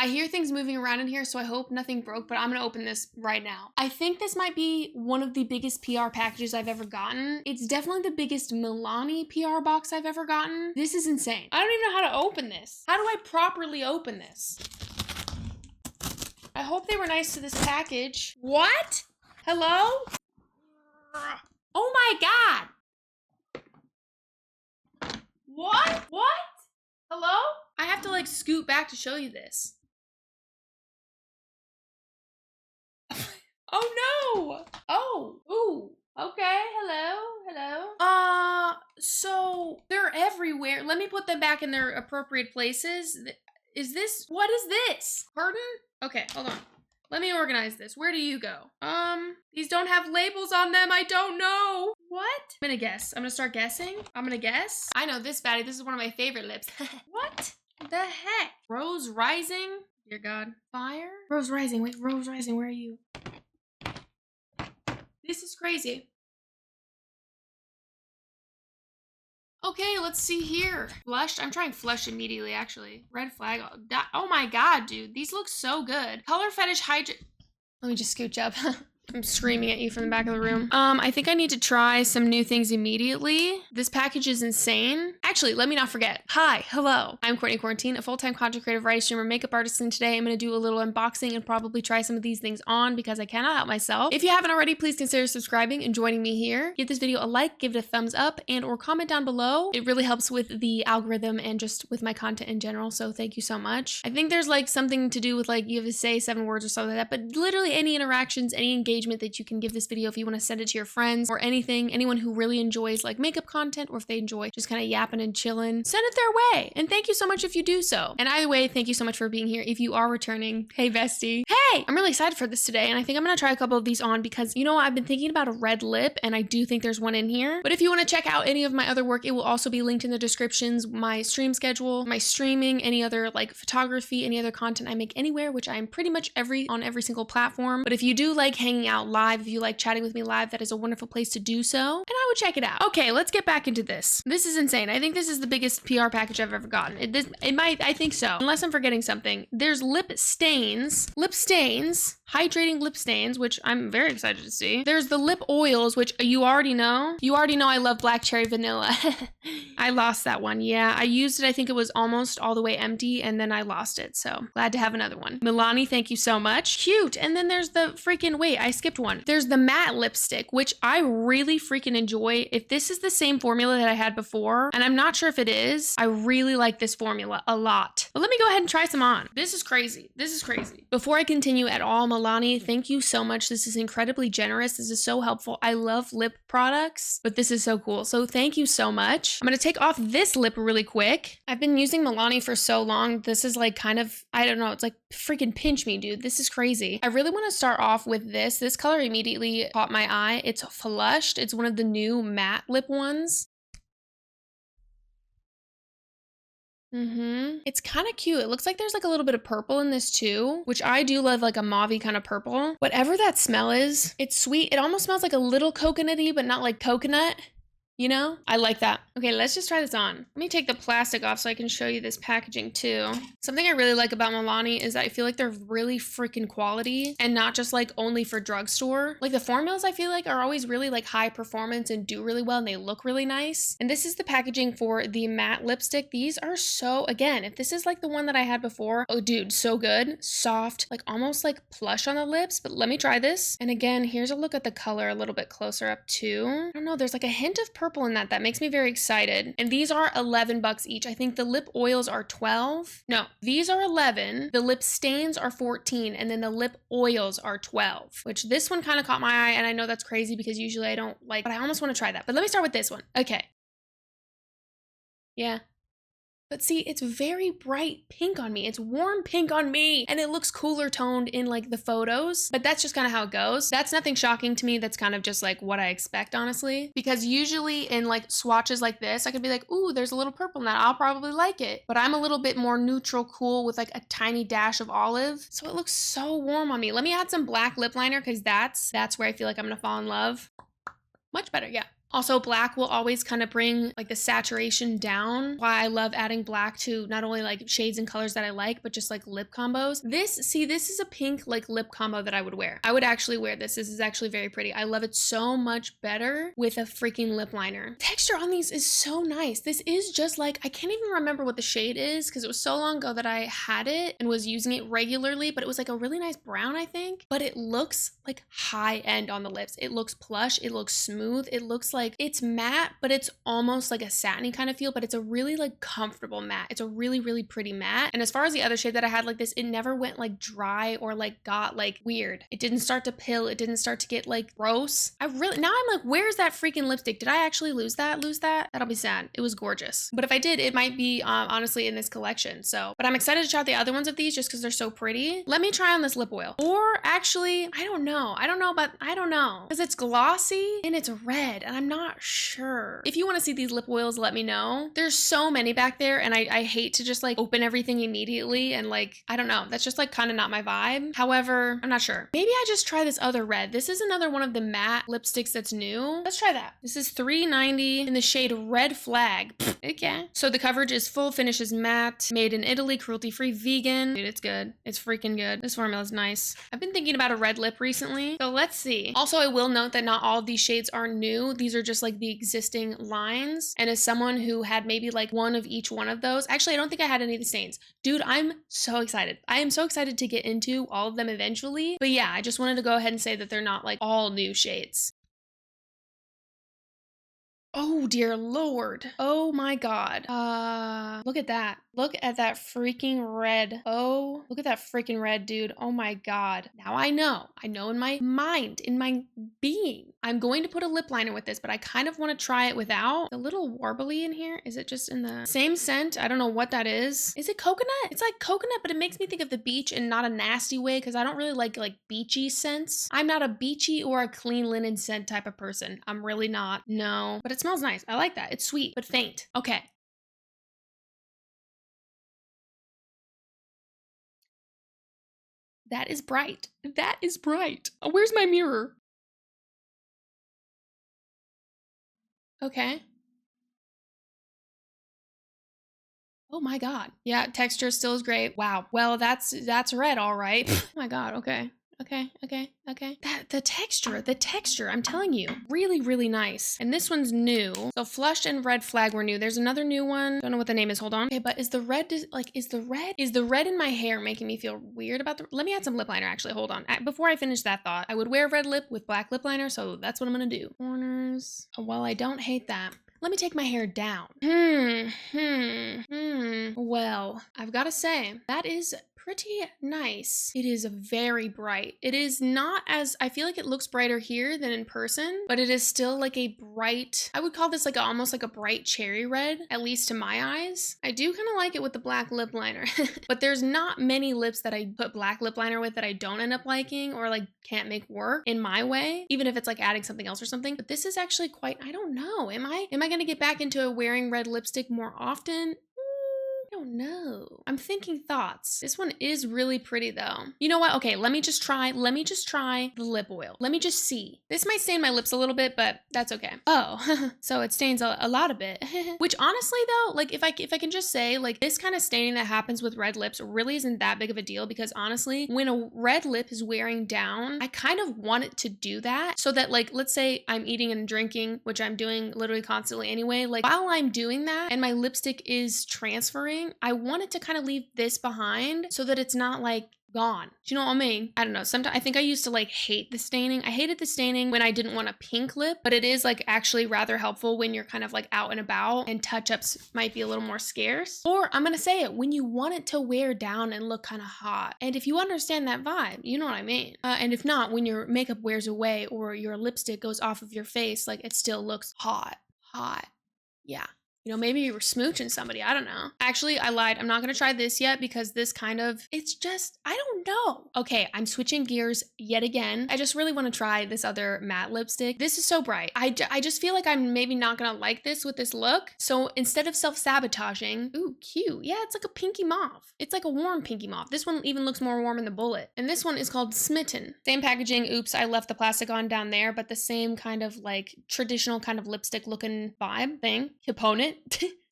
I hear things moving around in here, so I hope nothing broke, but I'm gonna open this right now. I think this might be one of the biggest PR packages I've ever gotten. It's definitely the biggest Milani PR box I've ever gotten. This is insane. I don't even know how to open this. How do I properly open this? I hope they were nice to this package. What? Hello? Oh my God. What? What? Hello? I have to like scoot back to show you this. Oh no! Oh, ooh. Okay, hello. So they're everywhere. Let me put them back in their appropriate places. What is this? Pardon? Okay, hold on. Let me organize this. Where do you go? These don't have labels on them. I don't know. What? I'm gonna guess. I'm gonna start guessing. I'm gonna guess. I know this baddie. This is one of my favorite lips. What the heck? Rose Rising? Dear God. Fire? Rose Rising. Wait, Rose Rising, where are you? This is crazy. Okay, let's see here. Flushed? I'm trying Flush immediately, actually. Red flag. Oh my God, dude. These look so good. Color Fetish Hydrate. Let me just scooch up. I'm screaming at you from the back of the room. I think I need to try some new things immediately. This package is insane. Actually, let me not forget. Hi, hello. I'm CourtneyQuarantine, a full-time content creative, writer, streamer, makeup artist, and today I'm gonna do a little unboxing and probably try some of these things on because I cannot help myself. If you haven't already, please consider subscribing and joining me here. Give this video a like, give it a thumbs up, and or comment down below. It really helps with the algorithm and just with my content in general, so thank you so much. I think there's like something to do with like you have to say 7 words or something like that, but literally any interactions, any engagement that you can give this video if you want to send it to your friends or anything, anyone who really enjoys like makeup content or if they enjoy just kind of yapping and chilling, send it their way. And thank you so much if you do so. And either way, thank you so much for being here. If you are returning, hey bestie. Hey, I'm really excited for this today and I think I'm gonna try a couple of these on because you know I've been thinking about a red lip and I do think there's one in here. But if you want to check out any of my other work, it will also be linked in the descriptions, my stream schedule, my streaming, any other like photography, any other content I make anywhere, which I'm pretty much on every single platform. But if you do like hanging out live, if you like chatting with me live, that is a wonderful place to do so, and I would check it out. Okay, let's get back into this. This is insane. I think this is the biggest PR package I've ever gotten. I think so, unless I'm forgetting something. There's lip stains, hydrating lip stains, which I'm very excited to see. There's the lip oils, which you already know. You already know I love black cherry vanilla. I lost that one. Yeah, I used it. I think it was almost all the way empty, and then I lost it, so glad to have another one. Milani, thank you so much. Cute. And then there's the freaking, wait, I skipped one. There's the matte lipstick, which I really freaking enjoy. If this is the same formula that I had before, and I'm not sure if it is, I really like this formula a lot. But let me go ahead and try some on. This is crazy. This is crazy. Before I continue at all, Milani, thank you so much. This is incredibly generous. This is so helpful. I love lip products, but this is so cool. So thank you so much. I'm gonna take off this lip really quick. I've been using Milani for so long. This is like kind of, I don't know, it's like freaking pinch me, dude. This is crazy. I really want to start off with this. This color immediately caught my eye. It's Flushed. It's one of the new matte lip ones. It's kind of cute. It looks like there's like a little bit of purple in this too, which I do love, like a mauve-y kind of purple. Whatever that smell is, it's sweet. It almost smells like a little coconutty, but not like coconut. You know, I like that. Okay, let's just try this on. Let me take the plastic off so I can show you this packaging too. Something I really like about Milani is that I feel like they're really freaking quality and not just like only for drugstore. Like the formulas I feel like are always really like high performance and do really well and they look really nice. And this is the packaging for the matte lipstick. These are so, again, if this is like the one that I had before, oh dude, so good. Soft, like almost like plush on the lips, but let me try this. And again, here's a look at the color a little bit closer up too. I don't know, there's like a hint of purple in that makes me very excited. And these are $11 each. I think the lip oils are 12. No, these are 11. The lip stains are 14, and then the lip oils are 12, which this one kind of caught my eye, and I know that's crazy because usually I don't like, but I almost want to try that. But let me start with this one. Okay. Yeah. But see, it's very bright pink on me. It's warm pink on me. And it looks cooler toned in like the photos. But that's just kind of how it goes. That's nothing shocking to me. That's kind of just like what I expect, honestly. Because usually in like swatches like this, I could be like, ooh, there's a little purple in that. I'll probably like it. But I'm a little bit more neutral, cool with like a tiny dash of olive. So it looks so warm on me. Let me add some black lip liner because that's where I feel like I'm gonna fall in love. Much better, yeah. Also, black will always kind of bring like the saturation down. Why I love adding black to not only like shades and colors that I like, but just like lip combos. This is a pink like lip combo that I would wear. I would actually wear this. This is actually very pretty. I love it so much better with a freaking lip liner. Texture on these is so nice. This is just like, I can't even remember what the shade is because it was so long ago that I had it and was using it regularly, but it was like a really nice brown, I think. But it looks like high end on the lips. It looks plush. It looks smooth. It looks like it's matte, but it's almost like a satiny kind of feel, but it's a really like comfortable matte. It's a really, really pretty matte. And as far as the other shade that I had like this, it never went like dry or like got like weird. It didn't start to pill. It didn't start to get like gross. Now I'm like, where's that freaking lipstick? Did I actually lose that? That'll be sad. It was gorgeous. But if I did, it might be honestly in this collection. So, but I'm excited to try out the other ones of these just because they're so pretty. Let me try on this lip oil. Or actually, I don't know because it's glossy and it's red and I'm not sure. If you want to see these lip oils, let me know. There's so many back there and I hate to just like open everything immediately and like, I don't know. That's just like kind of not my vibe. However, I'm not sure. Maybe I just try this other red. This is another one of the matte lipsticks that's new. Let's try that. This is $3.90 in the shade Red Flag. Okay. So the coverage is full, finish is matte, made in Italy, cruelty-free, vegan. Dude, it's good. It's freaking good. This formula is nice. I've been thinking about a red lip recently. So let's see. Also, I will note that not all of these shades are new. These are just like the existing lines. And as someone who had maybe like one of each one of those, actually, I don't think I had any of the stains. Dude, I'm so excited. I am so excited to get into all of them eventually. But yeah, I just wanted to go ahead and say that they're not like all new shades. Oh dear Lord. Oh my God. Look at that. Look at that freaking red. Oh, look at that freaking red, dude. Oh my God. Now I know in my mind, in my being, I'm going to put a lip liner with this, but I kind of want to try it without. A little warbly in here. Is it just in the same scent? I don't know what that is. Is it coconut? It's like coconut, but it makes me think of the beach in not a nasty way because I don't really like beachy scents. I'm not a beachy or a clean linen scent type of person. I'm really not. No, but it smells nice. I like that. It's sweet, but faint. Okay. That is bright. That is bright. Oh, where's my mirror? Okay. Oh my God. Yeah, texture still is great. Wow. Well, that's red, all right. Oh my God. Okay. Okay. The texture, I'm telling you, really, really nice. And this one's new. So Flushed and Red Flag were new. There's another new one. Don't know what the name is. Hold on. Okay, but is the red in my hair making me feel weird about let me add some lip liner actually. Hold on. Before I finish that thought, I would wear red lip with black lip liner, so that's what I'm gonna do. Corners. Oh, well, I don't hate that. Let me take my hair down. Well, I've got to say, that is pretty nice. It is very bright. It is not as, I feel like it looks brighter here than in person, but it is still like a bright, I would call this like almost like a bright cherry red, at least to my eyes. I do kind of like it with the black lip liner, but there's not many lips that I put black lip liner with that I don't end up liking or like can't make work in my way, even if it's like adding something else or something. But this is actually quite, I don't know. Am I going to get back into wearing red lipstick more often? I don't know. I'm thinking thoughts. This one is really pretty though. You know what? Okay, let me just try the lip oil. Let me just see. This might stain my lips a little bit, but that's okay. Oh, so it stains a lot of it. Which honestly though, like if I can just say, like this kind of staining that happens with red lips really isn't that big of a deal because honestly, when a red lip is wearing down, I kind of want it to do that so that like, let's say I'm eating and drinking, which I'm doing literally constantly anyway, like while I'm doing that and my lipstick is transferring, I wanted to kind of leave this behind so that it's not like gone. Do you know what I mean? I don't know. Sometimes I think I used to like hate the staining. I hated the staining when I didn't want a pink lip, but it is like actually rather helpful when you're kind of like out and about and touch-ups might be a little more scarce. Or I'm gonna say it, when you want it to wear down and look kind of hot. And if you understand that vibe, you know what I mean. And if not, when your makeup wears away or your lipstick goes off of your face, like it still looks hot. Yeah. You know, maybe you were smooching somebody. I don't know. Actually, I lied. I'm not going to try this yet because this kind of, it's just, I don't know. Okay, I'm switching gears yet again. I just really want to try this other matte lipstick. This is so bright. I just feel like I'm maybe not going to like this with this look. So instead of self-sabotaging, ooh, cute. Yeah, it's like a pinky mauve. It's like a warm pinky mauve. This one even looks more warm in the bullet. And this one is called Smitten. Same packaging. Oops, I left the plastic on down there, but the same kind of like traditional kind of lipstick looking vibe thing. Component.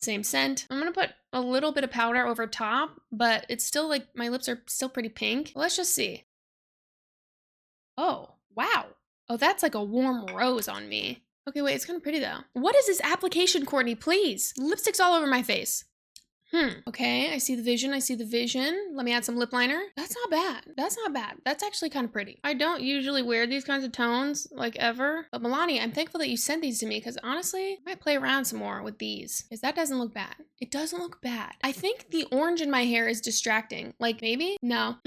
Same scent. I'm gonna put a little bit of powder over top, but it's still like my lips are still pretty pink. Let's just see. Oh, wow. Oh, that's like a warm rose on me. Okay, wait, it's kind of pretty though. What is this application, Courtney? Please. Lipstick's all over my face. Okay, I see the vision. I see the vision. Let me add some lip liner. That's not bad. That's not bad. That's actually kind of pretty. I don't usually wear these kinds of tones like ever. But Milani, I'm thankful that you sent these to me because honestly, I might play around some more with these because that doesn't look bad. It doesn't look bad. I think the orange in my hair is distracting. Like maybe? No.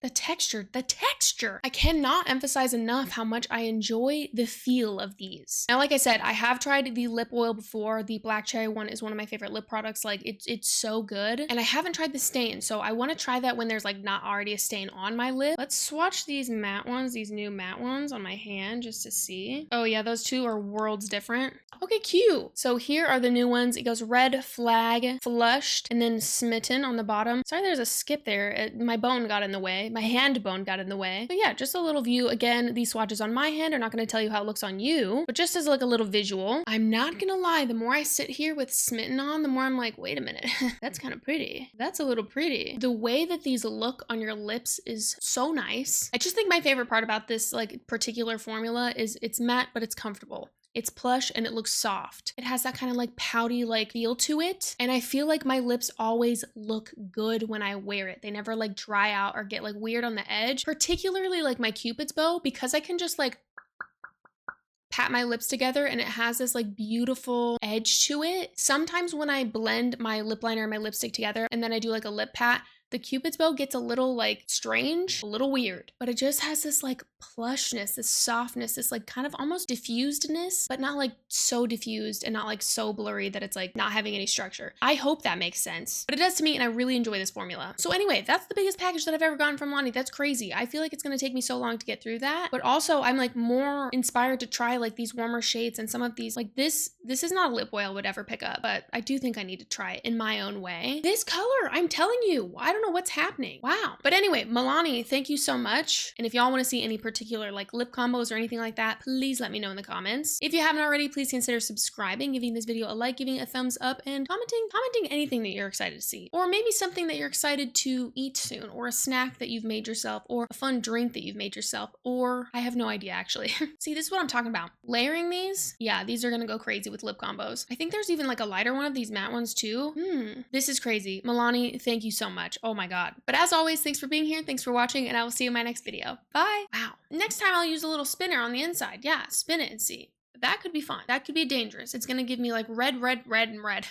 The texture. I cannot emphasize enough how much I enjoy the feel of these. Now, like I said, I have tried the lip oil before. The black cherry one is one of my favorite lip products. Like it's so good. And I haven't tried the stain. So I want to try that when there's like not already a stain on my lip. Let's swatch these matte ones, these new matte ones on my hand just to see. Oh yeah, those two are worlds different. Okay, cute. So here are the new ones. It goes red flag, flushed, and then smitten on the bottom. Sorry, there's a skip there. My bone got in the way. My hand bone got in the way. But yeah, just a little view. Again, these swatches on my hand are not going to tell you how it looks on you, but just as like a little visual. I'm not going to lie, the more I sit here with Smitten on, the more I'm like, wait a minute, that's kind of pretty. That's a little pretty. The way that these look on your lips is so nice. I just think my favorite part about this like particular formula is it's matte, but it's comfortable. It's plush and it looks soft. It has that kind of like pouty like feel to it. And I feel like my lips always look good when I wear it. They never like dry out or get like weird on the edge, particularly like my Cupid's bow, because I can just like pat my lips together and it has this like beautiful edge to it. Sometimes when I blend my lip liner and my lipstick together and then I do like a lip pat, the Cupid's bow gets a little like strange, a little weird, but it just has this like plushness, this softness, this like kind of almost diffusedness, but not like so diffused and not like so blurry that it's like not having any structure. I hope that makes sense, but it does to me and I really enjoy this formula. So anyway, that's the biggest package that I've ever gotten from Milani. That's crazy. I feel like it's going to take me so long to get through that, but also I'm like more inspired to try like these warmer shades and some of these like this is not a lip oil I would ever pick up, but I do think I need to try it in my own way. This color, I'm telling you, I don't know what's happening. Wow. But anyway, Milani, thank you so much. And if y'all want to see any particular like lip combos or anything like that, please let me know in the comments. If you haven't already, please consider subscribing, giving this video a like, giving it a thumbs up, and commenting anything that you're excited to see. Or maybe something that you're excited to eat soon, or a snack that you've made yourself, or a fun drink that you've made yourself, or I have no idea actually. See, this is what I'm talking about. Layering these, yeah, these are gonna go crazy with lip combos. I think there's even like a lighter one of these matte ones too. This is crazy. Milani, thank you so much. Oh my God. But as always, thanks for being here. Thanks for watching, and I will see you in my next video. Bye. Wow. Next time I'll use a little spinner on the inside. Yeah, spin it and see. That could be fun. That could be dangerous. It's gonna give me like red, and red.